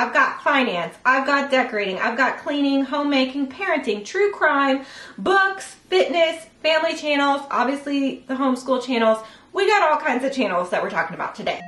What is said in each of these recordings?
I've got finance, I've got decorating, I've got cleaning, homemaking, parenting, true crime, books, fitness, family channels, obviously the homeschool channels. We got all kinds of channels that we're talking about today.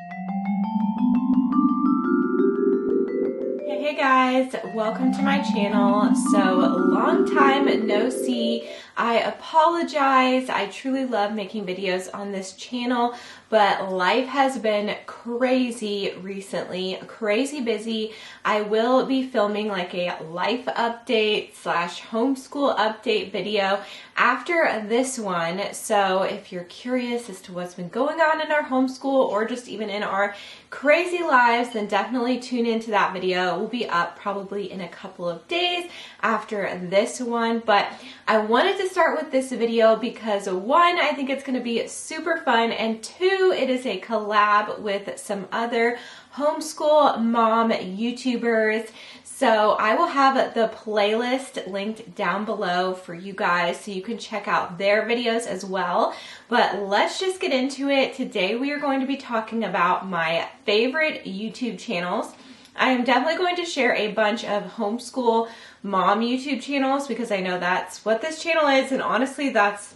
Hey guys, welcome to my channel. So long time no see. I apologize. I truly love making videos on this channel, but life has been crazy recently, crazy busy. I will be filming like a life update / homeschool update video after this one. So if you're curious as to what's been going on in our homeschool or just even in our crazy lives, then definitely tune into that video. It will be up probably in a couple of days after this one, but I wanted to start with this video because one, I think it's going to be super fun, and two, it is a collab with some other homeschool mom YouTubers. So I will have the playlist linked down below for you guys so you can check out their videos as well. But let's just get into it. Today we are going to be talking about my favorite YouTube channels. I am definitely going to share a bunch of homeschool mom YouTube channels because I know that's what this channel is, and honestly those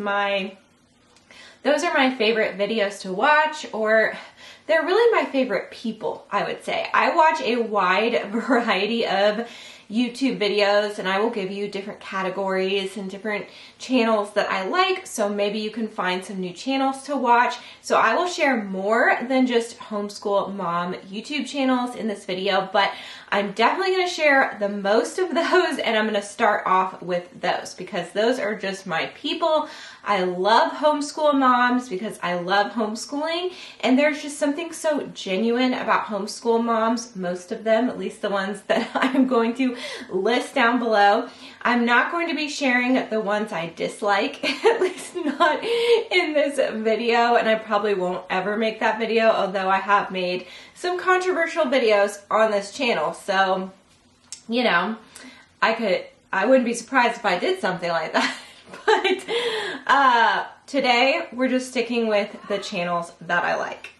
are my favorite videos to watch, or they're really my favorite people, I would say. I watch a wide variety of YouTube videos, and I will give you different categories and different channels that I like, so maybe you can find some new channels to watch. So I will share more than just homeschool mom YouTube channels in this video, but I'm definitely going to share the most of those, and I'm going to start off with those because those are just my people. I love homeschool moms because I love homeschooling, and there's just something so genuine about homeschool moms, most of them, at least the ones that I'm going to list down below. I'm not going to be sharing the ones I dislike, at least not in this video, and I probably won't ever make that video, although I have made some controversial videos on this channel. So, you know, I wouldn't be surprised if I did something like that. But today we're just sticking with the channels that I like.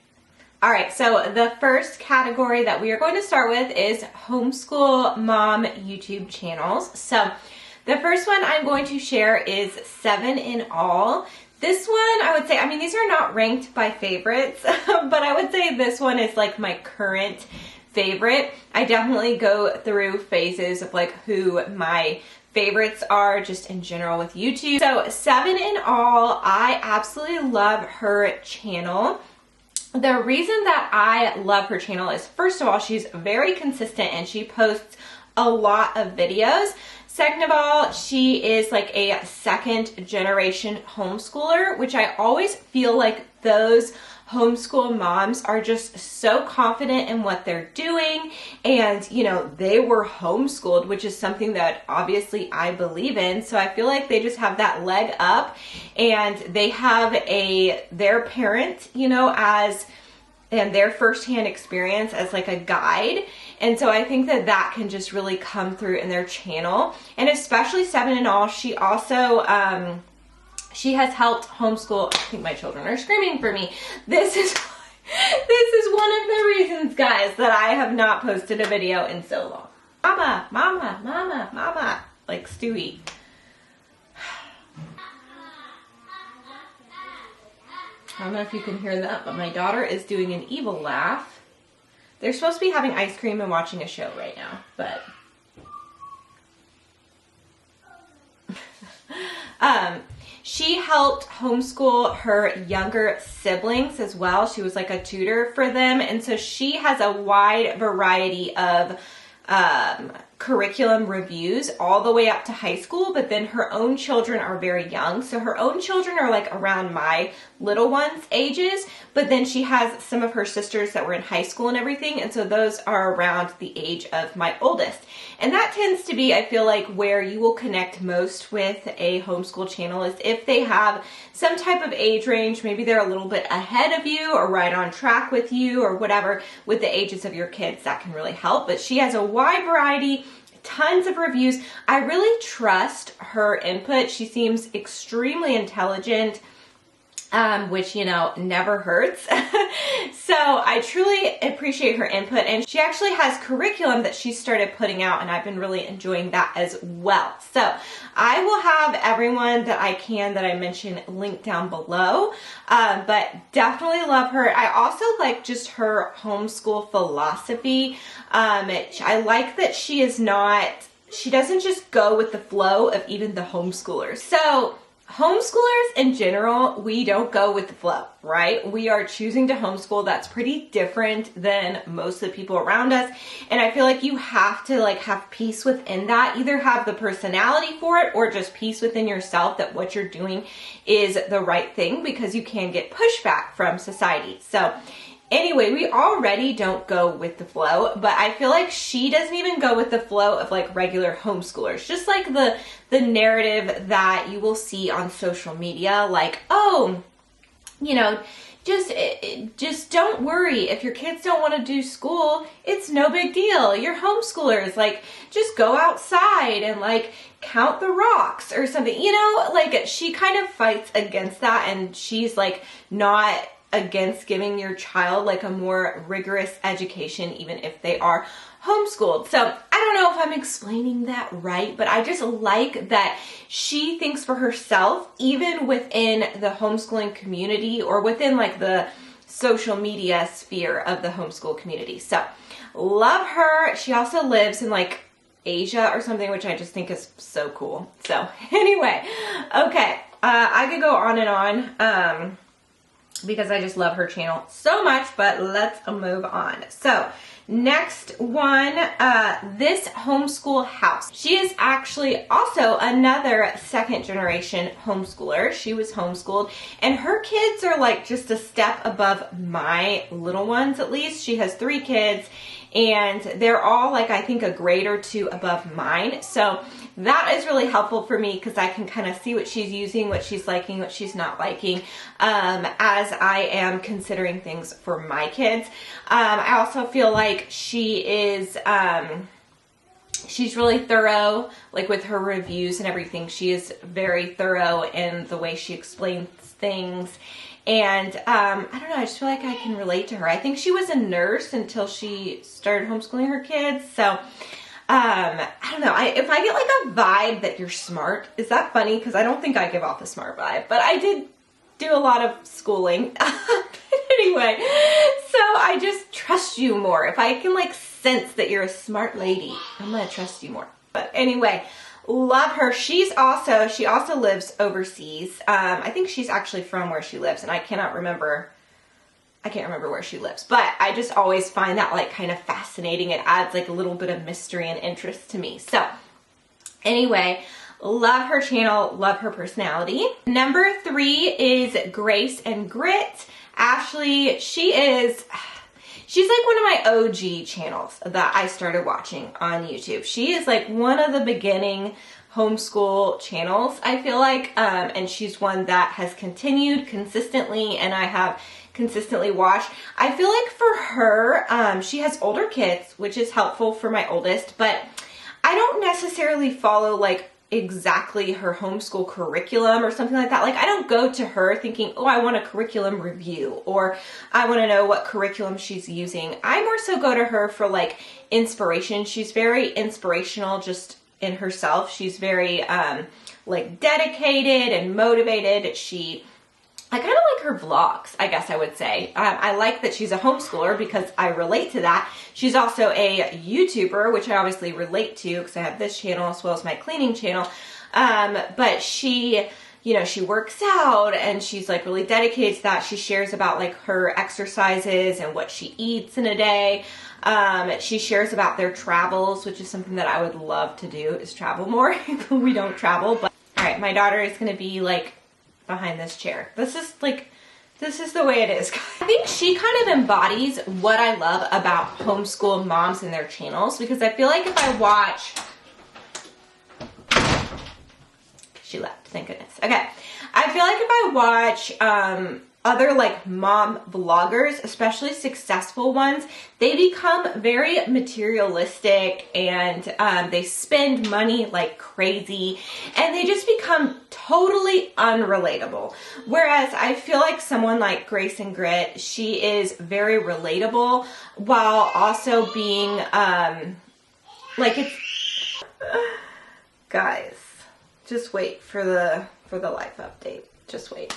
All right, so the first category that we are going to start with is homeschool mom YouTube channels. So the first one I'm going to share is 7 in all. This one, I would say, I mean, these are not ranked by favorites, but I would say this one is like my current favorite. I definitely go through phases of like who my favorites are just in general with YouTube. So 7 in all, I absolutely love her channel. The reason that I love her channel is, first of all, she's very consistent and she posts a lot of videos. Second of all, she is like a second generation homeschooler, which I always feel like those homeschool moms are just so confident in what they're doing, and you know, they were homeschooled, which is something that obviously I believe in. So I feel like they just have that leg up, and they have their parent, you know, and their firsthand experience as like a guide. And so I think that that can just really come through in their channel, and especially 7 in all. She also she has helped homeschool. I think my children are screaming for me. This is one of the reasons, guys, that I have not posted a video in so long. Mama, mama, mama, mama, like Stewie. I don't know if you can hear that, but my daughter is doing an evil laugh. They're supposed to be having ice cream and watching a show right now, but she helped homeschool her younger siblings as well. She was like a tutor for them, and so she has a wide variety of curriculum reviews all the way up to high school, but then her own children are very young. So her own children are like around my little ones' ages, but then she has some of her sisters that were in high school and everything, and so those are around the age of my oldest. And that tends to be, I feel like, where you will connect most with a homeschool channel, is if they have some type of age range. Maybe they're a little bit ahead of you or right on track with you or whatever with the ages of your kids. That can really help. But she has a wide variety, tons of reviews. I really trust her input. She seems extremely intelligent which, you know, never hurts. So I truly appreciate her input, and she actually has curriculum that she started putting out, and I've been really enjoying that as well. So I will have everyone that I can that I mentioned linked down below, but definitely love her. I also like just her homeschool philosophy. I like that she doesn't just go with the flow of even the homeschoolers. So homeschoolers in general, we don't go with the flow, right? We are choosing to homeschool. That's pretty different than most of the people around us. And I feel like you have to like have peace within that, either have the personality for it or just peace within yourself that what you're doing is the right thing, because you can get pushback from society. So anyway, we already don't go with the flow, but I feel like she doesn't even go with the flow of like regular homeschoolers. Just like the narrative that you will see on social media, like, oh, you know, just don't worry. If your kids don't want to do school, it's no big deal. You're homeschoolers. Like, just go outside and like count the rocks or something. You know, like she kind of fights against that, and she's like not against giving your child like a more rigorous education, even if they are homeschooled. So I don't know if I'm explaining that right, but I just like that she thinks for herself, even within the homeschooling community or within like the social media sphere of the homeschool community. So love her. She also lives in like Asia or something, which I just think is so cool. So anyway, okay, I could go on and on, because I just love her channel so much, but let's move on. So next one, this homeschool house. She is actually also another second generation homeschooler. She was homeschooled, and her kids are like just a step above my little ones, at least. She has 3 kids, and they're all like, I think, a grade or 2 above mine. So that is really helpful for me, because I can kind of see what she's using, what she's liking, what she's not liking, as I am considering things for my kids. I also feel like she is, she's really thorough, like with her reviews and everything. She is very thorough in the way she explains things. And I don't know, I just feel like I can relate to her. I think she was a nurse until she started homeschooling her kids. So I don't know, if I get like a vibe that you're smart, is that funny? Because I don't think I give off a smart vibe, but I did do a lot of schooling. Anyway, so I just trust you more. If I can like sense that you're a smart lady, I'm gonna trust you more. But anyway, love her. She also lives overseas. I think she's actually from where she lives, and I can't remember where she lives, but I just always find that like kind of fascinating. It adds like a little bit of mystery and interest to me. So anyway, love her channel, love her personality. Number 3 is Grace and Grit. Ashley, she's like one of my OG channels that I started watching on YouTube. She is like one of the beginning homeschool channels, I feel like, and she's one that has continued consistently, and I have consistently watched. I feel like for her, she has older kids, which is helpful for my oldest, but I don't necessarily follow like exactly her homeschool curriculum or something like that. Like, I don't go to her thinking, oh, I want a curriculum review, or I want to know what curriculum she's using. I more so go to her for like inspiration. She's very inspirational just in herself. She's very like dedicated and motivated. I kind of like her vlogs, I guess I would say. I like that she's a homeschooler because I relate to that. She's also a YouTuber, which I obviously relate to because I have this channel as well as my cleaning channel. But she, you know, she works out and she's like really dedicated to that. She shares about like her exercises and what she eats in a day. She shares about their travels, which is something that I would love to do, is travel more. We don't travel, but all right, my daughter is going to be like behind this chair. This is the way it is. I think she kind of embodies what I love about homeschool moms and their channels, because I feel like if I watch, she left, thank goodness. Okay. I feel like if I watch, other like mom vloggers, especially successful ones, they become very materialistic and they spend money like crazy and they just become totally unrelatable. Whereas I feel like someone like Grace and Grit, she is very relatable while also being like it's guys, just wait for the life update. Just wait.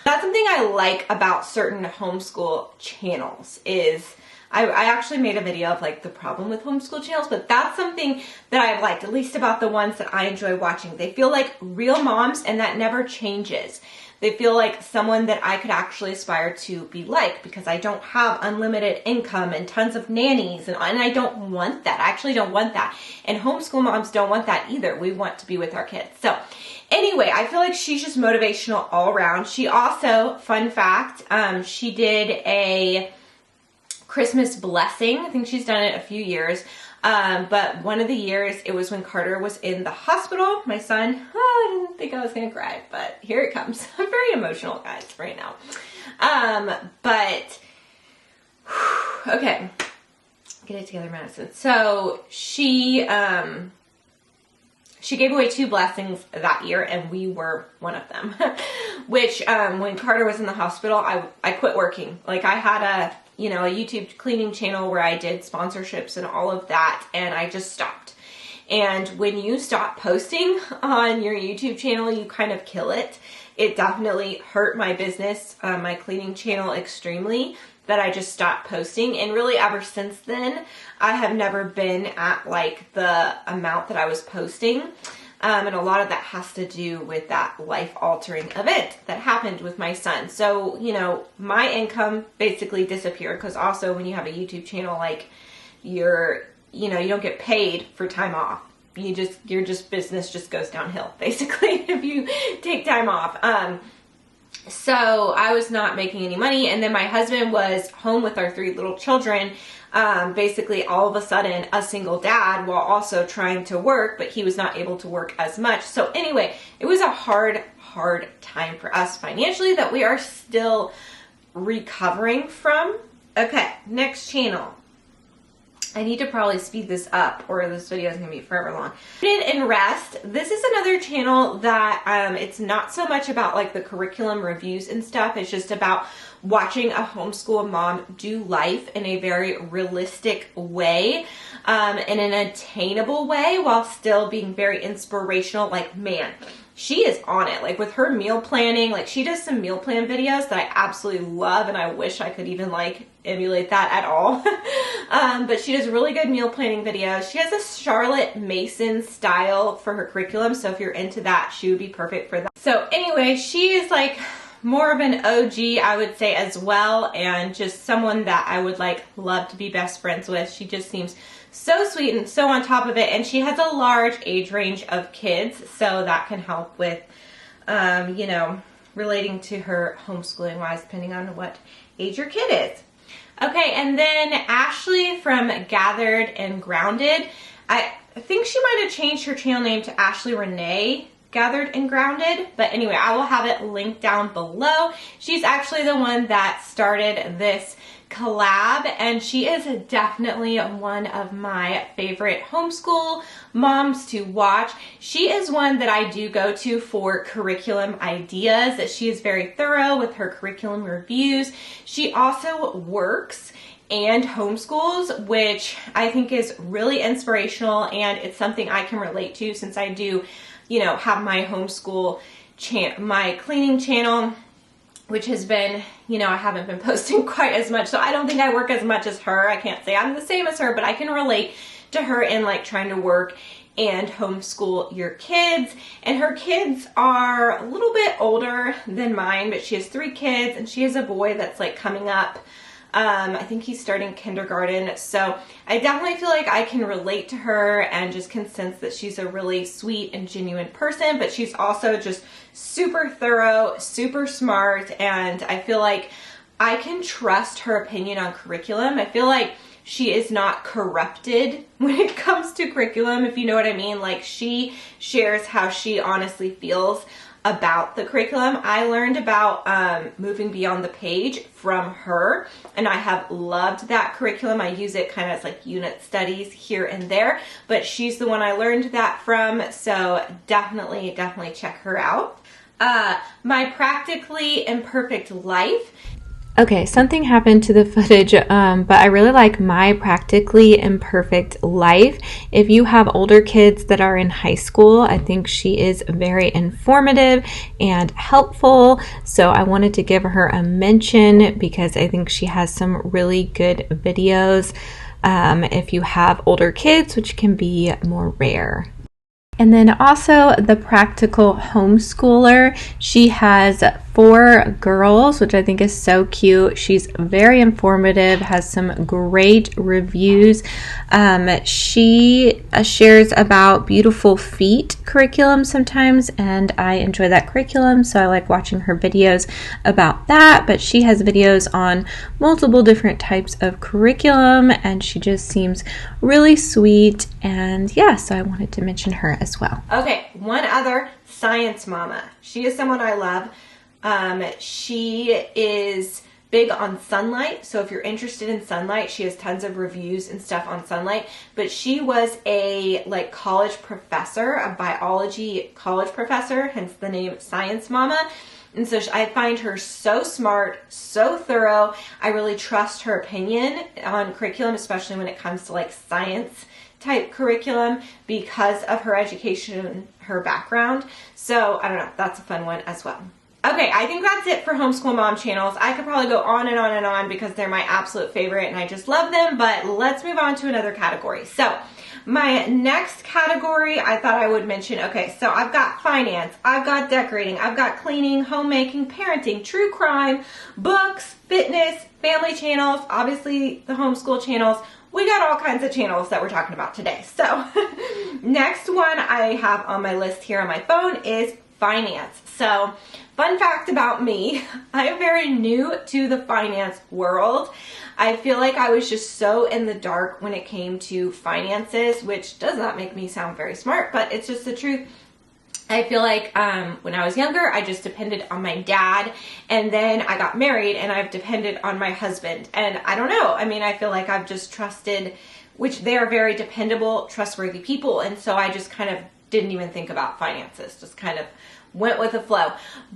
That's something I like about certain homeschool channels is I actually made a video of like the problem with homeschool channels, but that's something that I've liked, at least about the ones that I enjoy watching. They feel like real moms and that never changes. They feel like someone that I could actually aspire to be like because I don't have unlimited income and tons of nannies and I don't want that. I actually don't want that. And homeschool moms don't want that either. We want to be with our kids. So anyway, I feel like she's just motivational all around. She also, fun fact, she did a Christmas blessing. I think she's done it a few years. But one of the years, it was when Carter was in the hospital. My son, I didn't think I was going to cry, but here it comes. I'm very emotional, guys, right now. Okay. Get it together, Madison. So she gave away 2 blessings that year, and we were one of them. Which, when Carter was in the hospital, I quit working. Like, I had a YouTube cleaning channel where I did sponsorships and all of that, and I just stopped. And when you stop posting on your YouTube channel, you kind of kill it. It definitely hurt my business, my cleaning channel extremely, that I just stopped posting. And really ever since then, I have never been at like the amount that I was posting. And a lot of that has to do with that life-altering event that happened with my son. So, my income basically disappeared because also when you have a YouTube channel, like you don't get paid for time off. Your business just goes downhill basically if you take time off. So I was not making any money, and then my husband was home with our 3 little children, basically all of a sudden a single dad while also trying to work, but he was not able to work as much. So anyway, it was a hard time for us financially that we are still recovering from. Okay, next channel. I need to probably speed this up or this video is going to be forever long. Rooted and Rest. This is another channel that it's not so much about like the curriculum reviews and stuff. It's just about watching a homeschool mom do life in a very realistic way, in an attainable way while still being very inspirational. Like, man, she is on it. Like with her meal planning, like she does some meal plan videos that I absolutely love, and I wish I could even like emulate that at all. But she does really good meal planning videos. She has a Charlotte Mason style for her curriculum, so if you're into that, she would be perfect for that. So anyway, she is like more of an OG, I would say, as well, and just someone that I would like love to be best friends with. She just seems so sweet and so on top of it, and she has a large age range of kids, so that can help with relating to her homeschooling wise, depending on what age your kid is. Okay, and then Ashley from Gathered and Grounded. I think she might have changed her channel name to Ashley Renee Gathered and Grounded, but anyway, I will have it linked down below. She's actually the one that started this collab, and she is definitely one of my favorite homeschool moms to watch. She is one that I do go to for curriculum ideas, that she is very thorough with her curriculum reviews. She also works and homeschools, which I think is really inspirational, and it's something I can relate to since I do have my homeschool my cleaning channel, which has been, I haven't been posting quite as much. So I don't think I work as much as her. I can't say I'm the same as her, but I can relate to her in like trying to work and homeschool your kids. And her kids are a little bit older than mine, but she has 3 kids, and she has a boy that's like coming up. I think he's starting kindergarten. So I definitely feel like I can relate to her and just can sense that she's a really sweet and genuine person, but she's also just super thorough, super smart, and I feel like I can trust her opinion on curriculum. I feel like she is not corrupted when it comes to curriculum, if you know what I mean. Like, she shares how she honestly feels about the curriculum. I learned about moving beyond the page from her, and I have loved that curriculum. I use it kind of as like unit studies here and there, but she's the one I learned that from, so definitely check her out. My Practically Imperfect Life. Okay, something happened to the footage, but I really like My Practically Imperfect Life. If you have older kids that are in high school, I think she is very informative and helpful. So I wanted to give her a mention because I think she has some really good videos if you have older kids, which can be more rare. And then also The Practical Homeschooler. She has 4 girls, which I think is so cute. She's very informative, has some great reviews. She shares about Beautiful Feet curriculum sometimes, and I enjoy that curriculum, so I like watching her videos about that. But she has videos on multiple different types of curriculum, and she just seems really sweet. And yeah, so I wanted to mention her as well. Okay, one other, Science Mama. She is someone I love. She is big on sunlight, so if you're interested in sunlight, she has tons of reviews and stuff on sunlight. But she was a college professor, a biology college professor, hence the name Science Mama. And so I find her so smart, so thorough. I really trust her opinion on curriculum, especially when it comes to science type curriculum, because of her education and her background. So I don't know, that's a fun one as well. Okay, I think that's it for Homeschool Mom channels. I could probably go on and on and on because they're my absolute favorite and I just love them, but let's move on to another category. So my next category I thought I would mention, okay, so I've got finance, I've got decorating, I've got cleaning, homemaking, parenting, true crime, books, fitness, family channels, obviously the homeschool channels. We got all kinds of channels that we're talking about today. So next one I have on my list here on my phone is finance. So fun fact about me, I am very new to the finance world. I feel like I was just so in the dark when it came to finances, which does not make me sound very smart, but it's just the truth. I feel like when I was younger, I just depended on my dad, and then I got married and I've depended on my husband. And I don't know, I mean, I feel like I've just trusted, which they are very dependable, trustworthy people. And so I just kind of didn't even think about finances, just kind of went with the flow.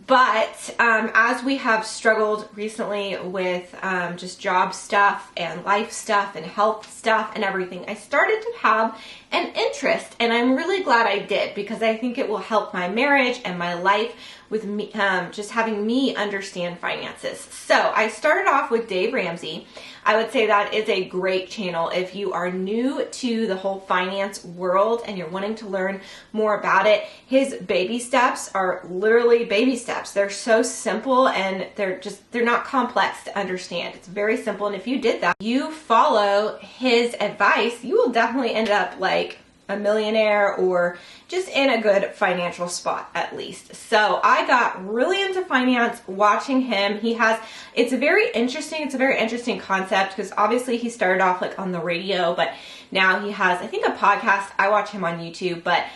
But as we have struggled recently with just job stuff and life stuff and health stuff and everything, I started to have an interest, and I'm really glad I did, because I think it will help my marriage and my life with me, just having me understand finances. So I started off with Dave Ramsey. I would say that is a great channel if you are new to the whole finance world and you're wanting to learn more about it. His baby steps are literally baby steps. They're so simple and they're not complex to understand. It's very simple, and if you did that, you follow his advice, you will definitely end up like a millionaire or just in a good financial spot at least. So I got really into finance watching him. It's a very interesting concept, because obviously he started off on the radio, but now he has, I think, a podcast. I watch him on YouTube, but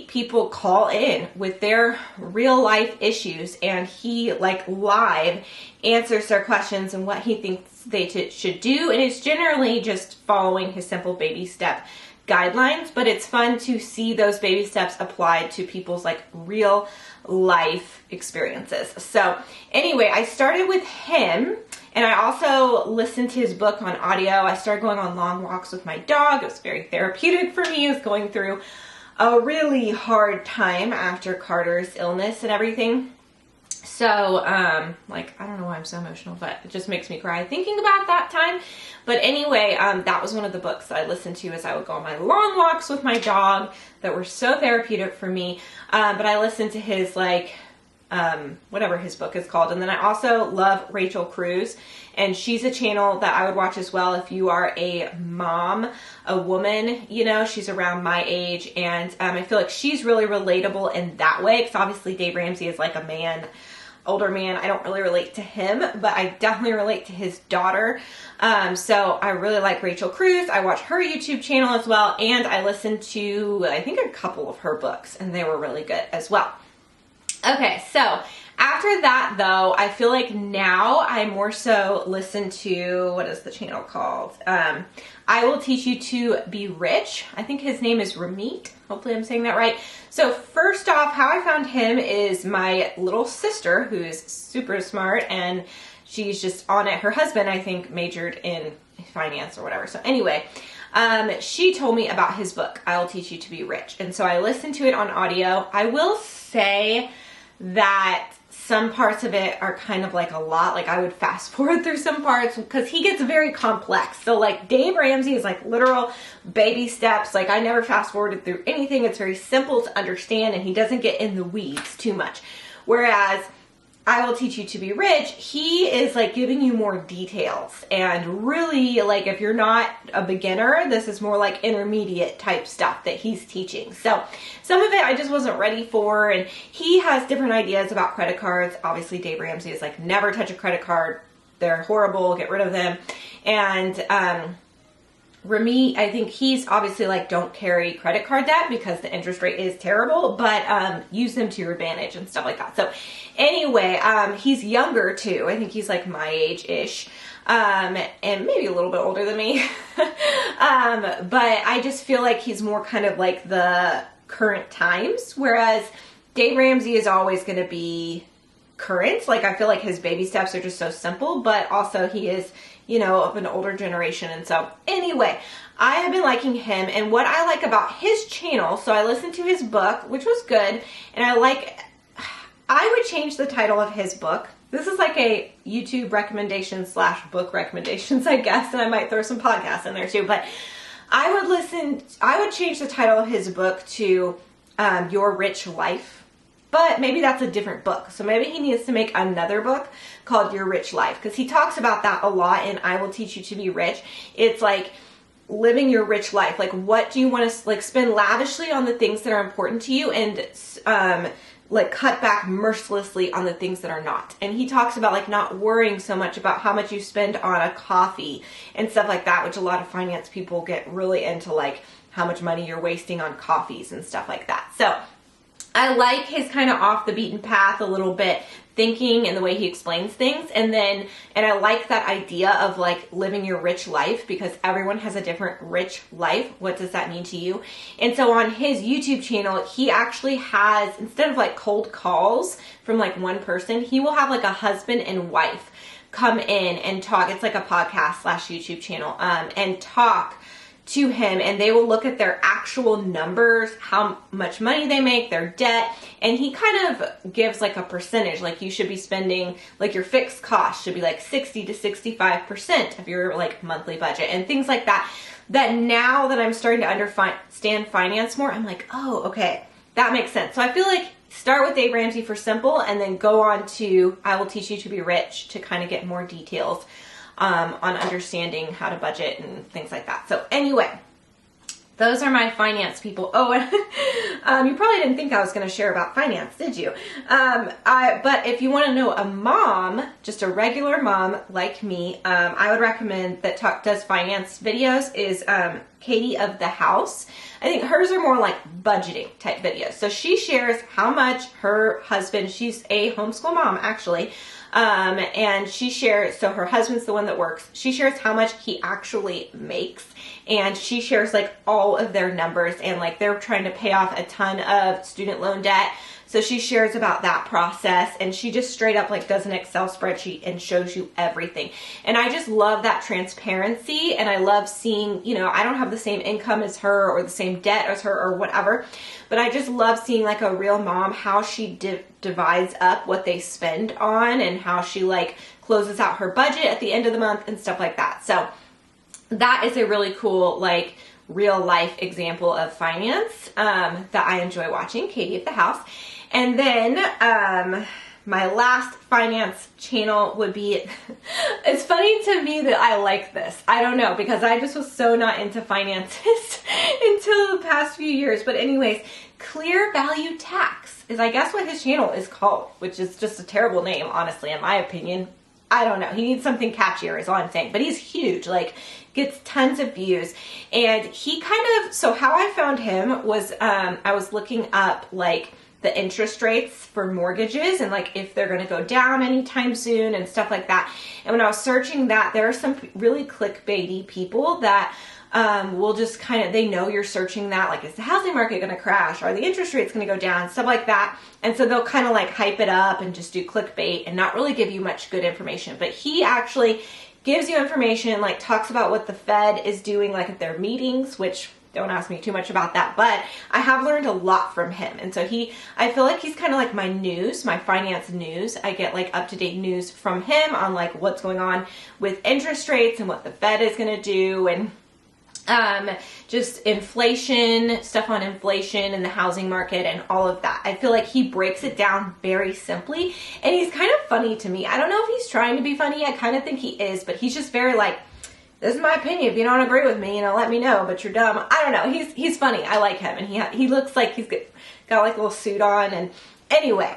people call in with their real life issues, and he live answers their questions and what he thinks they should do. And it's generally just following his simple baby step guidelines, but it's fun to see those baby steps applied to people's real life experiences. So anyway, I started with him, and I also listened to his book on audio. I started going on long walks with my dog. It was very therapeutic for me. I was going through a really hard time after Carter's illness and everything. So, I don't know why I'm so emotional, but it just makes me cry thinking about that time. But anyway, that was one of the books that I listened to as I would go on my long walks with my dog that were so therapeutic for me. But I listened to his, whatever his book is called. And then I also love Rachel Cruz, and she's a channel that I would watch as well if you are a mom, a woman, she's around my age. And I feel like she's really relatable in that way, because obviously Dave Ramsey is like a man, older man. I don't really relate to him, but I definitely relate to his daughter. So I really like Rachel Cruz. I watch her YouTube channel as well, and I listened to, I think, a couple of her books, and they were really good as well. Okay, so after that though, I feel like now I more so listen to, what is the channel called? I Will Teach You to Be Rich. I think his name is Ramit. Hopefully I'm saying that right. So first off, how I found him is my little sister, who is super smart, and she's just on it. Her husband, I think, majored in finance or whatever. So anyway, she told me about his book, I Will Teach You to Be Rich. And so I listened to it on audio. I will say that some parts of it are kind of like a lot. Like I would fast forward through some parts because he gets very complex. So like Dave Ramsey is like literal baby steps. Like I never fast forwarded through anything. It's very simple to understand and he doesn't get in the weeds too much. Whereas I Will Teach You to Be Rich, he is like giving you more details, and really like if you're not a beginner, this is more like intermediate type stuff that he's teaching. So some of it I just wasn't ready for, and he has different ideas about credit cards. Obviously Dave Ramsey is like, never touch a credit card. They're horrible, get rid of them. And Remy, I think he's obviously like, don't carry credit card debt because the interest rate is terrible, but use them to your advantage and stuff like that. So anyway, he's younger too. I think he's like my age-ish, and maybe a little bit older than me. But I just feel like he's more kind of like the current times, whereas Dave Ramsey is always going to be current. Like I feel like his baby steps are just so simple, but also he is, you know, of an older generation. And so anyway, I have been liking him, and what I like about his channel, so I listened to his book, which was good, and I would change the title of his book. This is like a YouTube recommendation / book recommendations, I guess, and I might throw some podcasts in there too, but I would change the title of his book to Your Rich Life. But maybe that's a different book. So maybe he needs to make another book called Your Rich Life, because he talks about that a lot in I Will Teach You to Be Rich. It's like living your rich life. Like what do you want to like spend lavishly on the things that are important to you, and like cut back mercilessly on the things that are not. And he talks about like not worrying so much about how much you spend on a coffee and stuff like that, which a lot of finance people get really into, like how much money you're wasting on coffees and stuff like that. So I like his kind of off the beaten path a little bit thinking and the way he explains things. And I like that idea of like living your rich life, because everyone has a different rich life. What does that mean to you? And so on his YouTube channel, he actually has, instead of like cold calls from like one person, he will have like a husband and wife come in and talk. It's like a podcast / YouTube channel, and talk to him, and they will look at their actual numbers, how much money they make, their debt, and he kind of gives like a percentage, like you should be spending, like your fixed cost should be like 60 to 65% of your like monthly budget and things like that. That now that I'm starting to understand finance more, I'm like, oh, okay, that makes sense. So I feel like start with Dave Ramsey for simple, and then go on to I Will Teach You to Be Rich to kind of get more details on understanding how to budget and things like that. So anyway, those are my finance people. Oh, and you probably didn't think I was going to share about finance, did you? But if you want to know a mom, just a regular mom like me, I would recommend that does finance videos is Katie of the House. I think hers are more like budgeting type videos. So she shares how much her husband, she's a homeschool mom actually, and she shares, so her husband's the one that works. She shares how much he actually makes, and she shares like all of their numbers, and like they're trying to pay off a ton of student loan debt. So she shares about that process, and she just straight up like does an Excel spreadsheet and shows you everything. And I just love that transparency, and I love seeing, you know, I don't have the same income as her or the same debt as her or whatever, but I just love seeing like a real mom, how she divides up what they spend on, and how she like closes out her budget at the end of the month and stuff like that. So that is a really cool like real life example of finance that I enjoy watching, Katie at the House. And then my last finance channel would be, it's funny to me that I like this. I don't know, because I just was so not into finances until the past few years. But anyways, Clear Value Tax is I guess what his channel is called, which is just a terrible name, honestly, in my opinion. I don't know. He needs something catchier is all I'm saying. But he's huge, like gets tons of views. And he kind of, so how I found him was I was looking up like the interest rates for mortgages and like if they're going to go down anytime soon and stuff like that. And when I was searching that, there are some really clickbaity people that will just kind of, they know you're searching that, like, is the housing market going to crash? Are the interest rates going to go down? Stuff like that. And so they'll kind of like hype it up and just do clickbait and not really give you much good information. But he actually gives you information, like talks about what the Fed is doing, like at their meetings, which don't ask me too much about that, but I have learned a lot from him. And so I feel like he's kind of like my news, my finance news. I get like up-to-date news from him on like what's going on with interest rates and what the Fed is going to do, and just inflation, stuff on inflation and the housing market and all of that. I feel like he breaks it down very simply, and he's kind of funny to me. I don't know if he's trying to be funny. I kind of think he is, but he's just very like, this is my opinion. If you don't agree with me, let me know, but you're dumb. I don't know. He's funny. I like him, and he looks like he's got like a little suit on. And anyway,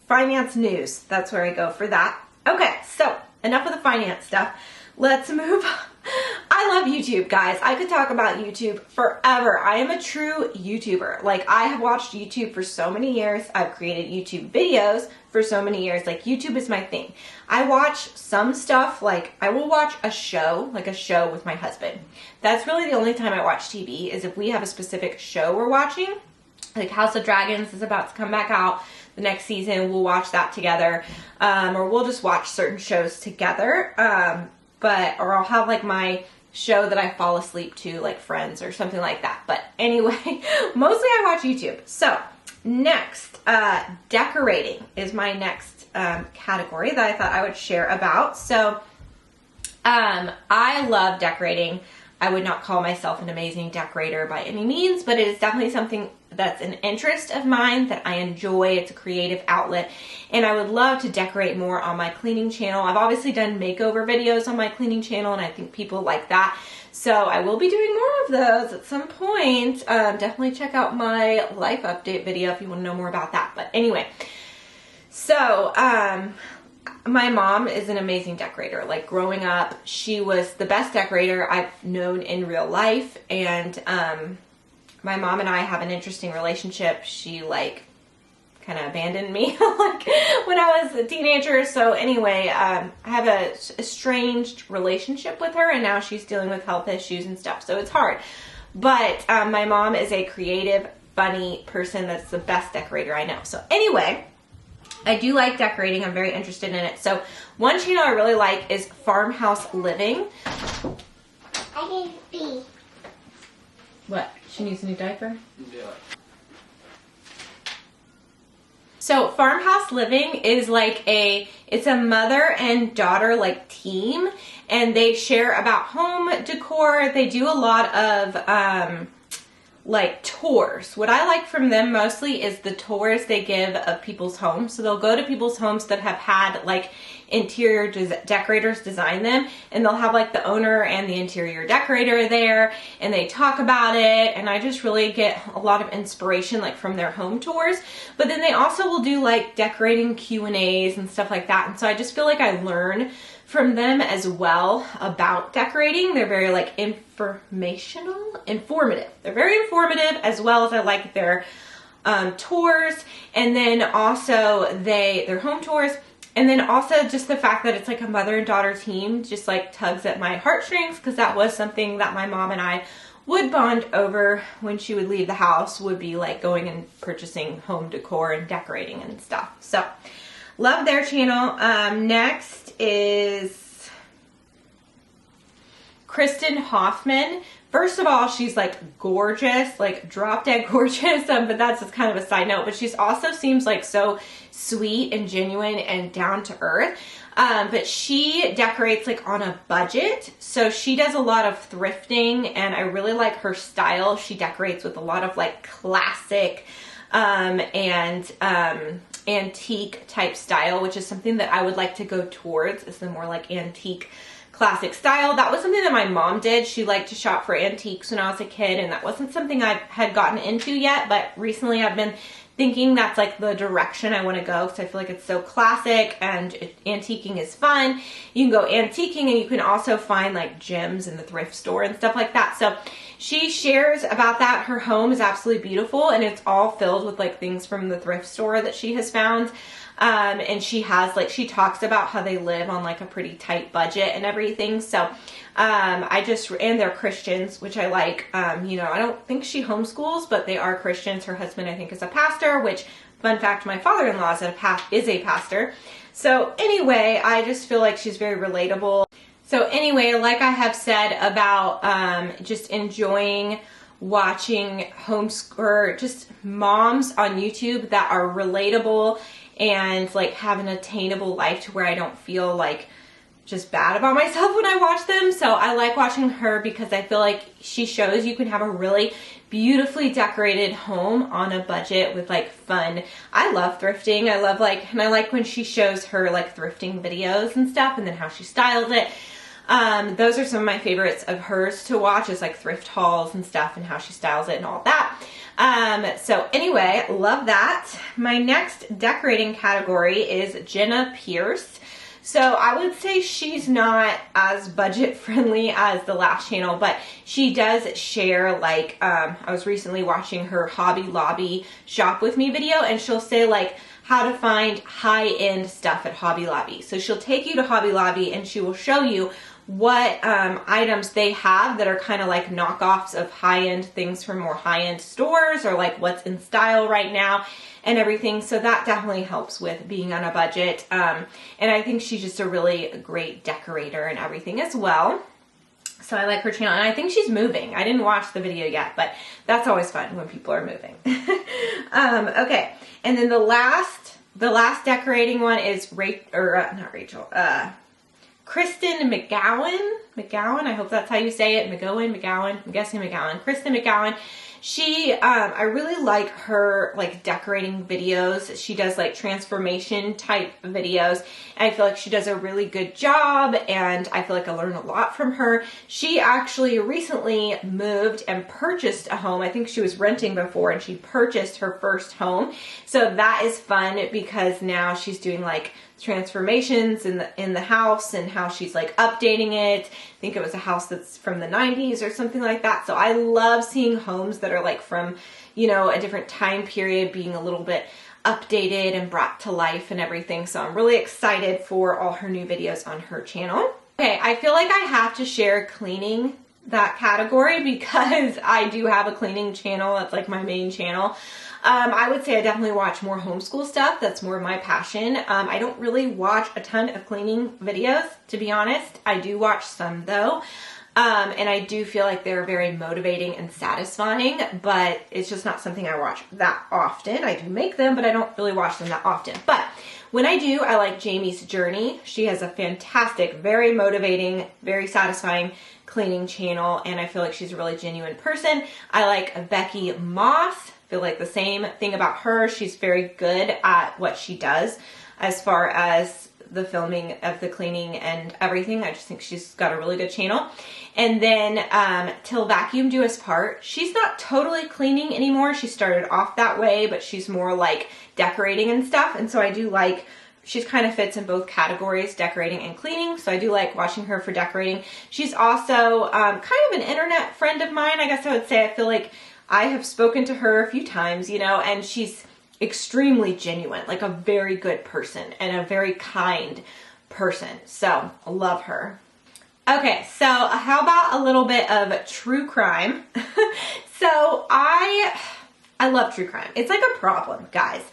finance news. That's where I go for that. Okay, so enough of the finance stuff. Let's move on. I love YouTube, guys. I could talk about YouTube forever. I am a true YouTuber. Like, I have watched YouTube for so many years. I've created YouTube videos for so many years. Like, YouTube is my thing. I watch some stuff, like, I will watch a show with my husband. That's really the only time I watch TV, is if we have a specific show we're watching. Like, House of Dragons is about to come back out the next season. We'll watch that together. Or we'll just watch certain shows together. Or I'll have like my show that I fall asleep to, like Friends or something like that. But anyway, mostly I watch YouTube. So next, decorating is my next category that I thought I would share about. So I love decorating. I would not call myself an amazing decorator by any means, but it is definitely something that's an interest of mine that I enjoy. It's a creative outlet, and I would love to decorate more on my cleaning channel. I've obviously done makeover videos on my cleaning channel, and I think people like that. So I will be doing more of those at some point. Definitely check out my life update video if you want to know more about that. But anyway, so my mom is an amazing decorator. Like, growing up, she was the best decorator I've known in real life. And my mom and I have an interesting relationship. She like kind of abandoned me like when I was a teenager. So anyway, I have a estranged relationship with her, and now she's dealing with health issues and stuff. So it's hard. But my mom is a creative, funny person that's the best decorator I know. So anyway, I do like decorating. I'm very interested in it. So one channel I really like is Farmhouse Living. I can pee. What? She needs a new diaper? Yeah. So Farmhouse Living is like it's a mother and daughter like team, and they share about home decor. They do a lot of like tours. What I like from them mostly is the tours they give of people's homes. So they'll go to people's homes that have had like interior decorators design them, and they'll have like the owner and the interior decorator there, and they talk about it, and I just really get a lot of inspiration like from their home tours. But then they also will do like decorating Q&As and stuff like that, and so I just feel like I learn from them as well about decorating. They're very like informative. They're very informative, as well as I like their tours, and then also their home tours. And then also just the fact that it's like a mother and daughter team just like tugs at my heartstrings, because that was something that my mom and I would bond over when she would leave the house, would be like going and purchasing home decor and decorating and stuff. So love their channel. Next is Kristen Hoffman. First of all, she's like gorgeous, like drop dead gorgeous, but that's just kind of a side note. But she's also seems like so sweet and genuine and down to earth. But she decorates like on a budget. So she does a lot of thrifting, and I really like her style. She decorates with a lot of like classic and antique type style, which is something that I would like to go towards, is the more like antique classic style. That was something that my mom did. She liked to shop for antiques when I was a kid, and that wasn't something I had gotten into yet, but recently I've been thinking that's like the direction I want to go, because I feel like it's so classic and antiquing is fun. You can go antiquing, and you can also find like gems in the thrift store and stuff like that. So she shares about that. Her home is absolutely beautiful, and it's all filled with like things from the thrift store that she has found. And she has like, she talks about how they live on like a pretty tight budget and everything. So, and they're Christians, which I like. You know, I don't think she homeschools, but they are Christians. Her husband, I think, is a pastor, which, fun fact, my father-in-law is a pastor. So anyway, I just feel like she's very relatable. So anyway, like I have said about just enjoying watching or just moms on YouTube that are relatable and like have an attainable life to where I don't feel like just bad about myself when I watch them. So I like watching her because I feel like she shows you can have a really beautifully decorated home on a budget with like fun. I love thrifting. I like when she shows her like thrifting videos and stuff, and then how she styles it. Those are some of my favorites of hers to watch, is like thrift hauls and stuff and how she styles it and all that. So anyway, love that. My next decorating category is Jenna Pierce. So I would say she's not as budget friendly as the last channel, but she does share like, I was recently watching her Hobby Lobby shop with me video, and she'll say like how to find high-end stuff at Hobby Lobby. So she'll take you to Hobby Lobby and she will show you what items they have that are kind of like knockoffs of high-end things from more high-end stores, or like what's in style right now and everything. So that definitely helps with being on a budget. And I think she's just a really great decorator and everything as well. So I like her channel, and I think she's moving. I didn't watch the video yet, but that's always fun when people are moving. Okay, and then the last decorating one is Kristen McGowan. I hope that's how you say it. McGowan. I'm guessing McGowan. Kristen McGowan. She, I really like her like decorating videos. She does like transformation type videos, and I feel like she does a really good job, and I feel like I learn a lot from her. She actually recently moved and purchased a home. I think she was renting before, and she purchased her first home. So that is fun because now she's doing like transformations in the house and how she's like updating it. I think it was a house that's from the 90s or something like that. So I love seeing homes that are like from, you know, a different time period being a little bit updated and brought to life and everything. So I'm really excited for all her new videos on her channel. Okay, I feel like I have to share cleaning that category because I do have a cleaning channel. That's like my main channel. I would say I definitely watch more homeschool stuff. That's more my passion. I don't really watch a ton of cleaning videos, to be honest. I do watch some though. And I do feel like they're very motivating and satisfying, but it's just not something I watch that often. I do make them, but I don't really watch them that often. But when I do, I like Jamie's Journey. She has a fantastic, very motivating, very satisfying cleaning channel, and I feel like she's a really genuine person. I like Becky Moss. Feel like the same thing about her. She's very good at what she does as far as the filming of the cleaning and everything. I just think she's got a really good channel. And then Till Vacuum Do Us Part. She's not totally cleaning anymore. She started off that way, but she's more like decorating and stuff. And so I do like, she kind of fits in both categories, decorating and cleaning. So I do like watching her for decorating. She's also kind of an internet friend of mine, I guess I would say. I feel like I have spoken to her a few times, you know, and she's extremely genuine, like a very good person and a very kind person. So I love her. Okay, so how about a little bit of true crime? So I love true crime. It's like a problem, guys.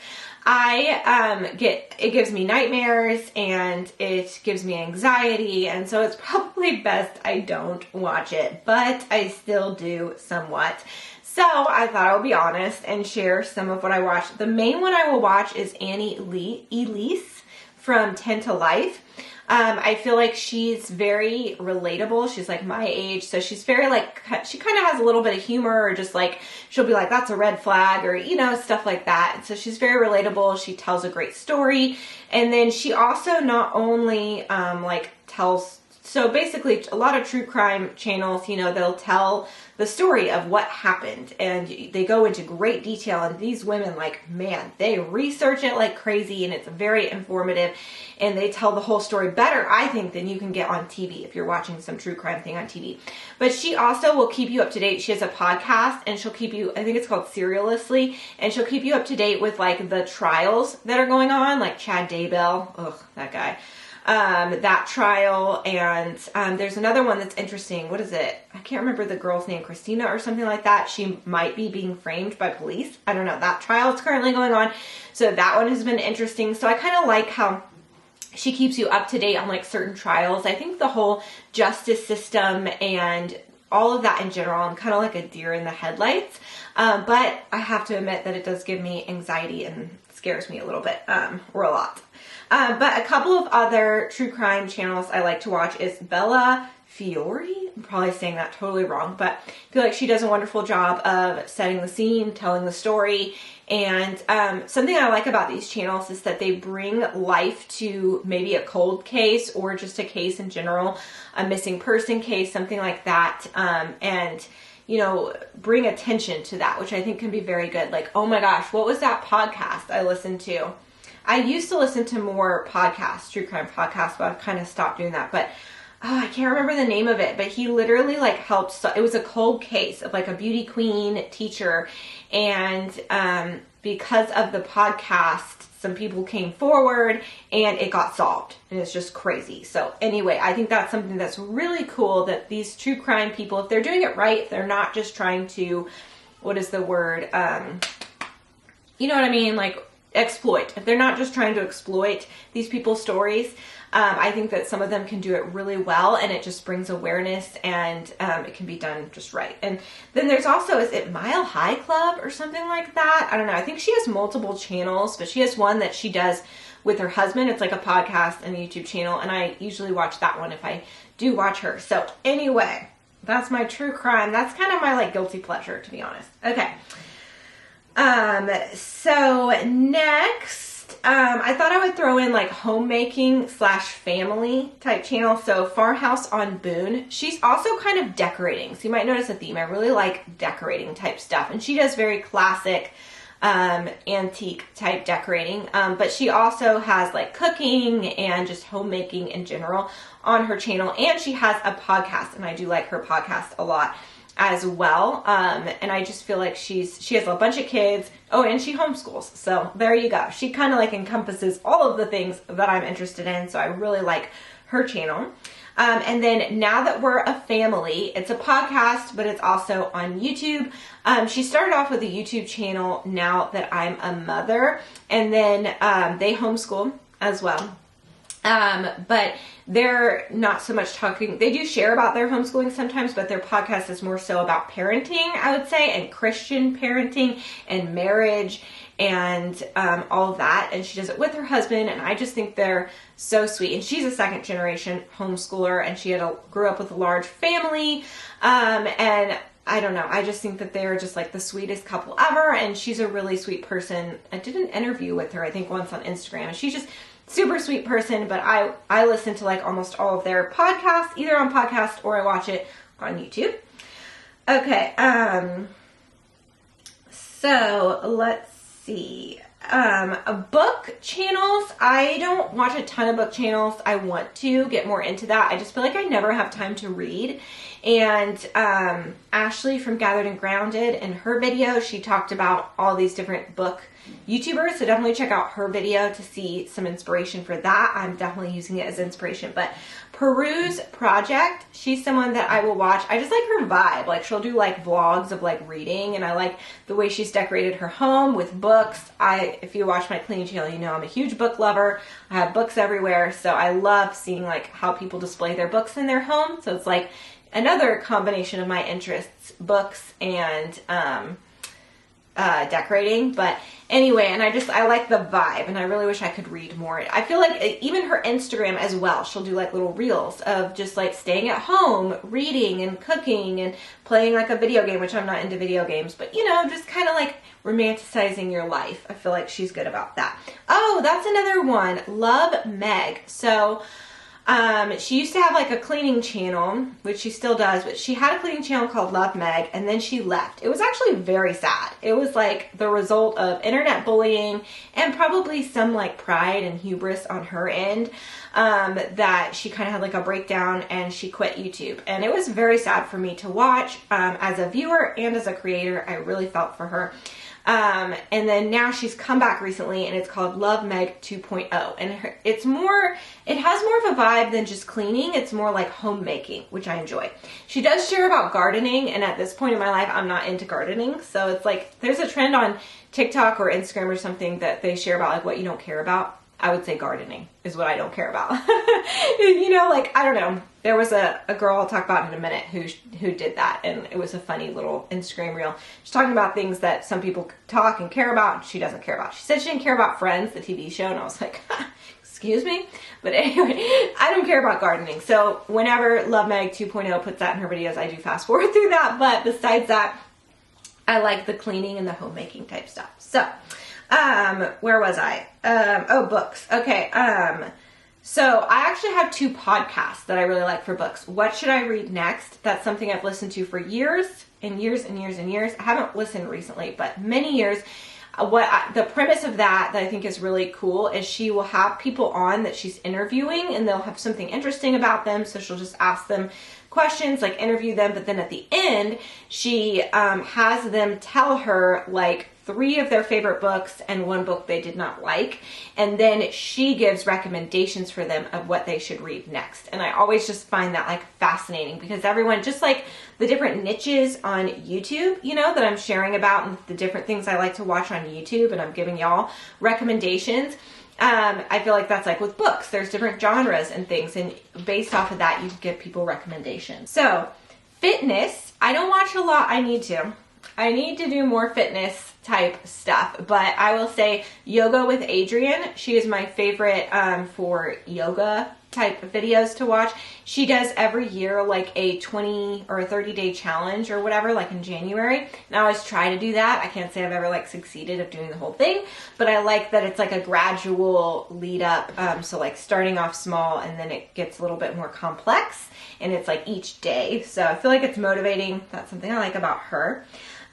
It gives me nightmares and it gives me anxiety, and so it's probably best I don't watch it, but I still do somewhat. So I thought I would be honest and share some of what I watch. The main one I will watch is Annie Elise from 10 to Life. I feel like she's very relatable. She's like my age, so she's very like, she kind of has a little bit of humor, or just like, she'll be like, that's a red flag, or, you know, stuff like that. So she's very relatable. She tells a great story. And then she also not only like tells So basically, a lot of true crime channels, you know, they'll tell the story of what happened, and they go into great detail, and these women, like, man, they research it like crazy, and it's very informative, and they tell the whole story better, I think, than you can get on TV if you're watching some true crime thing on TV. But she also will keep you up to date. She has a podcast, and she'll keep you, I think it's called Serialously, and she'll keep you up to date with, like, the trials that are going on, like Chad Daybell, ugh, that guy. That trial, and there's another one that's interesting. What is it? I can't remember the girl's name, Christina or something like that. She might be being framed by police. I don't know. That trial is currently going on, so that one has been interesting. So I kind of like how she keeps you up to date on, like, certain trials. I think the whole justice system and all of that in general, I'm kind of like a deer in the headlights, but I have to admit that it does give me anxiety and scares me a little bit, or a lot. But a couple of other true crime channels I like to watch is Bella Fiore. I'm probably saying that totally wrong, but I feel like she does a wonderful job of setting the scene, telling the story. And something I like about these channels is that they bring life to maybe a cold case or just a case in general, a missing person case, something like that. And you know, bring attention to that, which I think can be very good. Like, oh my gosh, what was that podcast I listened to? I used to listen to more podcasts, true crime podcasts, but I've kind of stopped doing that. But I can't remember the name of it, but he literally, like, helped. It was a cold case of, like, a beauty queen teacher. And because of the podcast, some people came forward and it got solved, and it's just crazy. So anyway, I think that's something that's really cool, that these true crime people, if they're doing it right, if they're not just trying to, what is the word? You know what I mean? Like, exploit. If they're not just trying to exploit these people's stories, I think that some of them can do it really well, and it just brings awareness, and it can be done just right. And then there's also, is it Mile High Club or something like that? I don't know. I think she has multiple channels, but she has one that she does with her husband. It's like a podcast and a YouTube channel, and I usually watch that one if I do watch her. So anyway, that's my true crime. That's kind of my, like, guilty pleasure, to be honest. Okay. So next, I thought I would throw in, like, homemaking / family type channel. So Farmhouse on Boone, she's also kind of decorating. So you might notice a theme. I really like decorating type stuff, and she does very classic, antique type decorating. But she also has, like, cooking and just homemaking in general on her channel. And she has a podcast, and I do like her podcast a lot as well. And I just feel like she has a bunch of kids. Oh, and she homeschools. So there you go. She kind of, like, encompasses all of the things that I'm interested in. So I really like her channel. And then Now That We're a Family, it's a podcast, but it's also on YouTube. She started off with a YouTube channel, Now That I'm a Mother, and then they homeschool as well. But they're not so much talking, they do share about their homeschooling sometimes, but their podcast is more so about parenting, I would say, and Christian parenting and marriage and all of that. And she does it with her husband, and I just think they're so sweet. And she's a second generation homeschooler, and she grew up with a large family, and I don't know, I just think that they're just, like, the sweetest couple ever, and she's a really sweet person. I did an interview with her, I think, once on Instagram, and she's just super sweet person. But I listen to, like, almost all of their podcasts, either on podcast or I watch it on YouTube. Okay, so let's see. Book channels, I don't watch a ton of book channels. I want to get more into that. I just feel like I never have time to read. And Ashley from Gathered and Grounded, in her video, she talked about all these different book YouTubers, so definitely check out her video to see some inspiration for that. I'm definitely using it as inspiration. But Peruse Project, she's someone that I will watch. I just like her vibe. Like, she'll do, like, vlogs of, like, reading, and I like the way she's decorated her home with books. If you watch my cleaning channel, you know I'm a huge book lover. I have books everywhere, so I love seeing, like, how people display their books in their home. So it's like another combination of my interests, books and decorating. But anyway, and I like the vibe, and I really wish I could read more. I feel like even her Instagram as well, she'll do, like, little reels of just, like, staying at home, reading and cooking and playing, like, a video game, which I'm not into video games, but, you know, just kind of, like, romanticizing your life. I feel like she's good about that. Oh, that's another one. Love Meg. So She used to have like a cleaning channel, which she still does, but she had a cleaning channel called Love Meg, and then she left. It was actually very sad. It was like the result of internet bullying and probably some like pride and hubris on her end, that she kind of had like a breakdown and she quit YouTube. And it was very sad for me to watch. As a viewer and as a creator, I really felt for her. And then now she's come back recently, and it's called Love Meg 2.0. And it has more of a vibe than just cleaning. It's more like homemaking, which I enjoy. She does share about gardening, and at this point in my life, I'm not into gardening. So it's like, there's a trend on TikTok or Instagram or something that they share about like what you don't care about. I would say gardening is what I don't care about. You know, like, I don't know. There was a girl I'll talk about in a minute who did that, and it was a funny little Instagram reel. She's talking about things that some people talk and care about, and she doesn't care about. She said she didn't care about Friends, the TV show, and I was like, excuse me? But anyway, I don't care about gardening. So whenever Love Meg 2.0 puts that in her videos, I do fast forward through that. But besides that, I like the cleaning and the homemaking type stuff. So, where was I? Oh, books. Okay. So I actually have 2 podcasts that I really like for books. What Should I Read Next? That's something I've listened to for years and years and years and years. I haven't listened recently, but many years. The premise of that I think is really cool is she will have people on that she's interviewing, and they'll have something interesting about them. So she'll just ask them questions, like interview them. But then at the end, she has them tell her like 3 of their favorite books and 1 book they did not like. And then she gives recommendations for them of what they should read next. And I always just find that like fascinating, because everyone, just like the different niches on YouTube, you know, that I'm sharing about, and the different things I like to watch on YouTube, and I'm giving y'all recommendations. I feel like that's like with books. There's different genres and things, and based off of that, you can give people recommendations. So fitness, I don't watch a lot. I need to do more fitness type stuff, but I will say Yoga with Adrienne. She is my favorite for yoga type of videos to watch. She does every year like a 20 or a 30-day challenge or whatever, like in January. And I always try to do that. I can't say I've ever like succeeded of doing the whole thing, but I like that it's like a gradual lead up. So like starting off small, and then it gets a little bit more complex, and it's like each day. So I feel like it's motivating. That's something I like about her.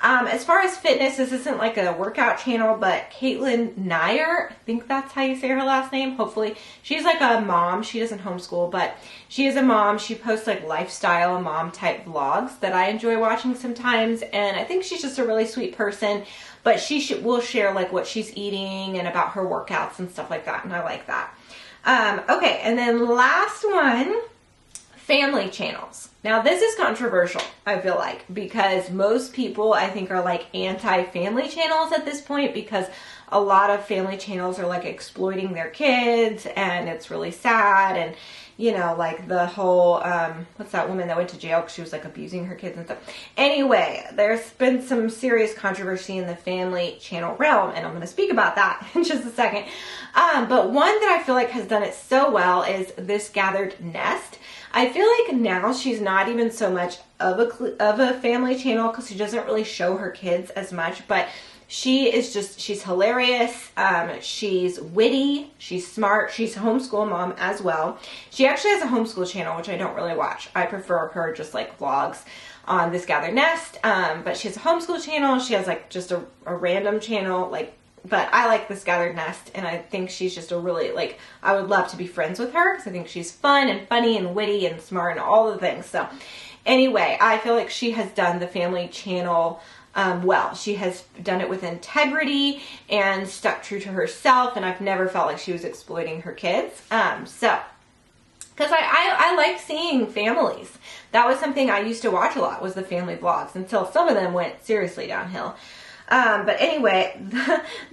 As far as fitness, this isn't like a workout channel, but Caitlin Nair, I think that's how you say her last name, hopefully. She's like a mom. She doesn't homeschool, but she is a mom. She posts like lifestyle mom type vlogs that I enjoy watching sometimes, and I think she's just a really sweet person, but she will share like what she's eating and about her workouts and stuff like that, and I like that. Okay, and then last one, family channels. Now this is controversial, I feel like, because most people I think are like anti-family channels at this point, because a lot of family channels are like exploiting their kids, and it's really sad. And you know, like the whole, what's that woman that went to jail because she was like abusing her kids and stuff. Anyway, there's been some serious controversy in the family channel realm, and I'm going to speak about that in just a second. But one that I feel like has done it so well is This Gathered Nest. I feel like now she's not even so much of a family channel, because she doesn't really show her kids as much, but she's hilarious. She's witty. She's smart. She's a homeschool mom as well. She actually has a homeschool channel, which I don't really watch. I prefer her just like vlogs on This Gathered Nest. But she has a homeschool channel. She has like just a random channel, like, but I like This Gathered Nest, and I think she's just a really, like, I would love to be friends with her, because I think she's fun and funny and witty and smart and all the things. So anyway, I feel like she has done the family channel well. She has done it with integrity and stuck true to herself, and I've never felt like she was exploiting her kids. Because I like seeing families. That was something I used to watch a lot, was the family vlogs, until some of them went seriously downhill. But anyway,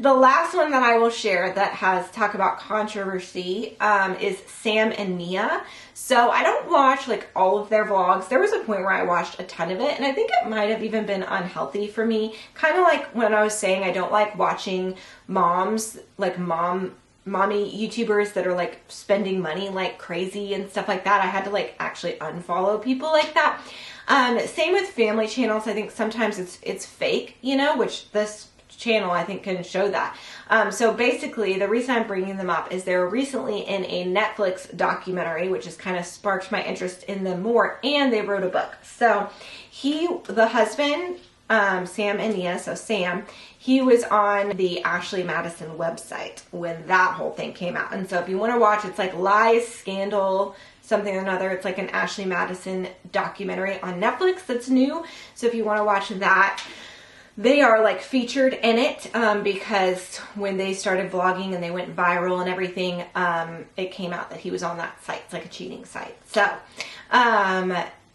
the last one that I will share that has talk about controversy is Sam and Mia. So I don't watch like all of their vlogs. There was a point where I watched a ton of it, and I think it might have even been unhealthy for me. Kind of like when I was saying I don't like watching moms, like mommy YouTubers that are like spending money like crazy and stuff like that. I had to like actually unfollow people like that. Same with family channels. I think sometimes it's fake, you know, which this channel, I think, can show that. So basically, the reason I'm bringing them up is they were recently in a Netflix documentary, which has kind of sparked my interest in them more, and they wrote a book. So the husband, Sam and Nia, so Sam, he was on the Ashley Madison website when that whole thing came out. And so if you want to watch, it's like Lies, Scandal, something or another. It's like an Ashley Madison documentary on Netflix that's new. So if you want to watch that, they are like featured in it because when they started vlogging and they went viral and everything, it came out that he was on that site. It's like a cheating site. So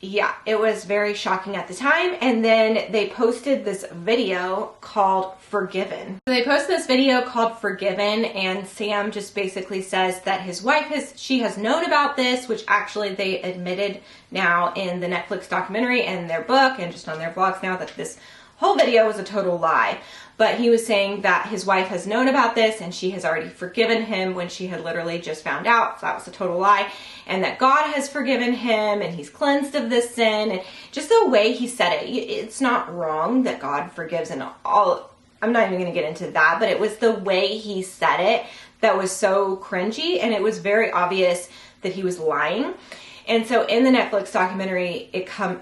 yeah, it was very shocking at the time. And then they posted this video called Forgiven. So they posted this video called Forgiven, and Sam just basically says that his wife she has known about this, which actually they admitted now in the Netflix documentary and their book and just on their vlogs now that this whole video was a total lie. But he was saying that his wife has known about this and she has already forgiven him when she had literally just found out. So that was a total lie. And that God has forgiven him and he's cleansed of this sin. And just the way he said it, it's not wrong that God forgives and all. I'm not even going to get into that, but it was the way he said it that was so cringy, and it was very obvious that he was lying. And so in the Netflix documentary,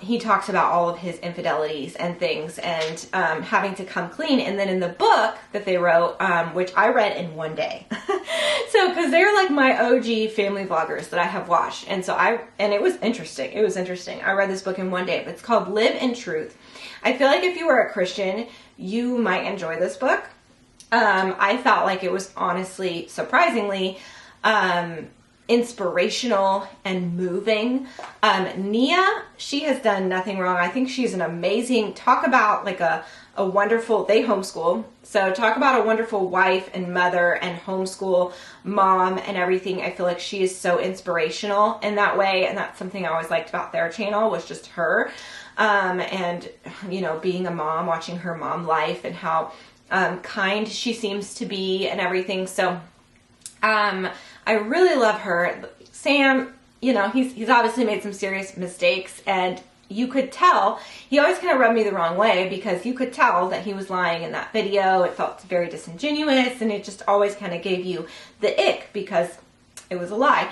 he talks about all of his infidelities and things and having to come clean. And then in the book that they wrote, which I read in one day. So, because they're like my OG family vloggers that I have watched. And so and it was interesting. It was interesting. I read this book in one day, but it's called Live in Truth. I feel like if you were a Christian, you might enjoy this book. I felt like it was honestly, surprisingly, inspirational and moving. Nia, she has done nothing wrong. I think she's an amazing, talk about like a wonderful, they homeschool. So talk about a wonderful wife and mother and homeschool mom and everything. I feel like she is so inspirational in that way. And that's something I always liked about their channel, was just her. And, you know, being a mom, watching her mom life and how kind she seems to be and everything. So I really love her. Sam, you know, he's obviously made some serious mistakes, and you could tell, he always kind of rubbed me the wrong way because you could tell that he was lying in that video. It felt very disingenuous, and it just always kind of gave you the ick because it was a lie.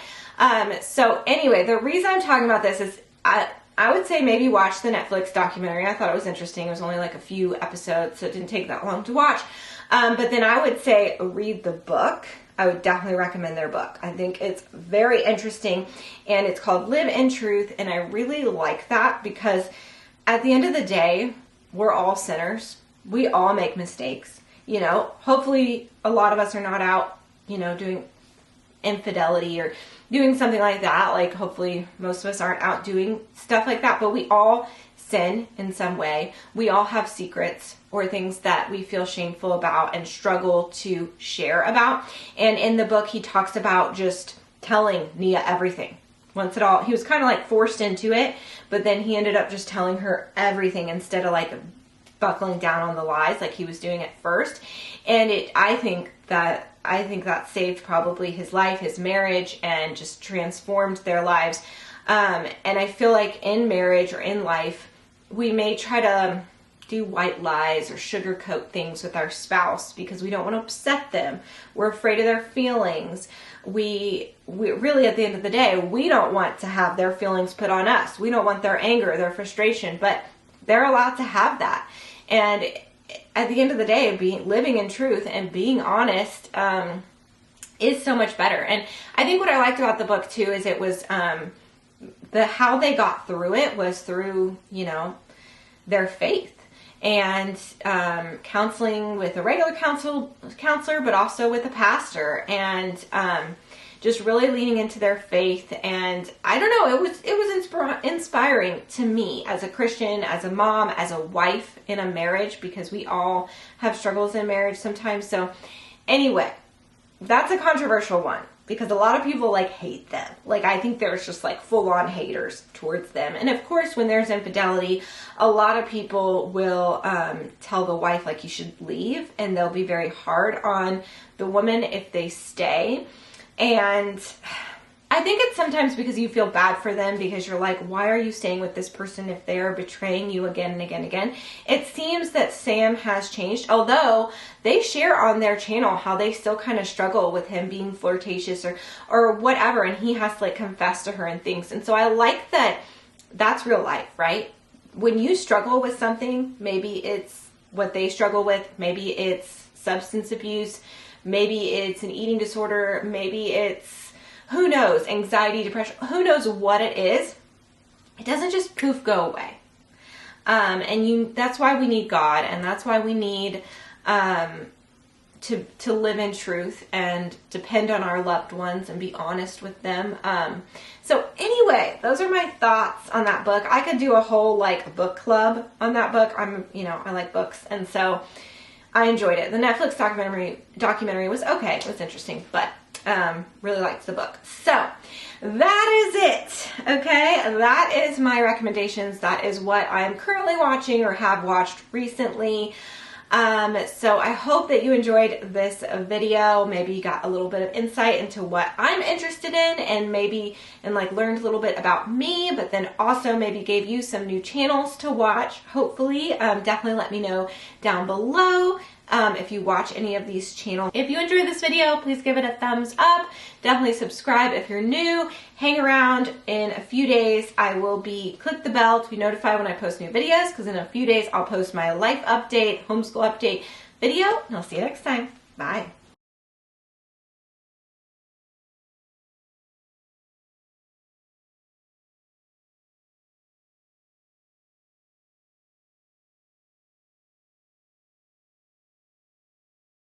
So anyway, the reason I'm talking about this is I would say maybe watch the Netflix documentary. I thought it was interesting. It was only like a few episodes, so it didn't take that long to watch. But then I would say read the book. I would definitely recommend their book. I think it's very interesting, and it's called Live in Truth, and I really like that because at the end of the day, we're all sinners. We all make mistakes. You know, hopefully a lot of us are not out, you know, doing infidelity or doing something like that. Like, hopefully most of us aren't out doing stuff like that, but we all sin in some way. We all have secrets or things that we feel shameful about and struggle to share about. And in the book, he talks about just telling Nia everything. Once it all, he was kind of like forced into it, but then he ended up just telling her everything instead of like buckling down on the lies like he was doing at first. And I think that saved probably his life, his marriage, and just transformed their lives. And I feel like in marriage or in life, we may try to do white lies or sugarcoat things with our spouse because we don't want to upset them. We're afraid of their feelings. We really, at the end of the day, we don't want to have their feelings put on us. We don't want their anger, their frustration, but they're allowed to have that. And at the end of the day, living in truth and being honest is so much better. And I think what I liked about the book too is it was how they got through it was through, you know, their faith and counseling with a regular counselor, but also with a pastor, and just really leaning into their faith. And I don't know, it was inspiring to me as a Christian, as a mom, as a wife in a marriage, because we all have struggles in marriage sometimes. So anyway, that's a controversial one because a lot of people like hate them. Like, I think there's just like full on haters towards them. And of course, when there's infidelity, a lot of people will tell the wife like you should leave, and they'll be very hard on the woman if they stay. And I think it's sometimes because you feel bad for them because you're like, why are you staying with this person if they are betraying you again and again and again? It seems that Sam has changed, although they share on their channel how they still kind of struggle with him being flirtatious or whatever, and he has to like confess to her and things. And so I like that that's real life, right? When you struggle with something, maybe it's what they struggle with, maybe it's substance abuse, maybe it's an eating disorder, maybe it's, who knows, anxiety, depression, who knows what it is. It doesn't just poof go away. That's why we need God, and that's why we need to live in truth and depend on our loved ones and be honest with them. So anyway, those are my thoughts on that book. I could do a whole like book club on that book. I like books, and so I enjoyed it. The Netflix documentary was okay. It was interesting, but really liked the book. So that is it. Okay, that is my recommendations. That is what I'm currently watching or have watched recently. So I hope that you enjoyed this video. Maybe you got a little bit of insight into what I'm interested in, and learned a little bit about me, but then also maybe gave you some new channels to watch, hopefully. Definitely let me know down below if you watch any of these channels. If you enjoyed this video, please give it a thumbs up. Definitely subscribe if you're new. Hang around. In a few days, I will click the bell to be notified when I post new videos, because in a few days, I'll post my life update, homeschool update video, and I'll see you next time. Bye.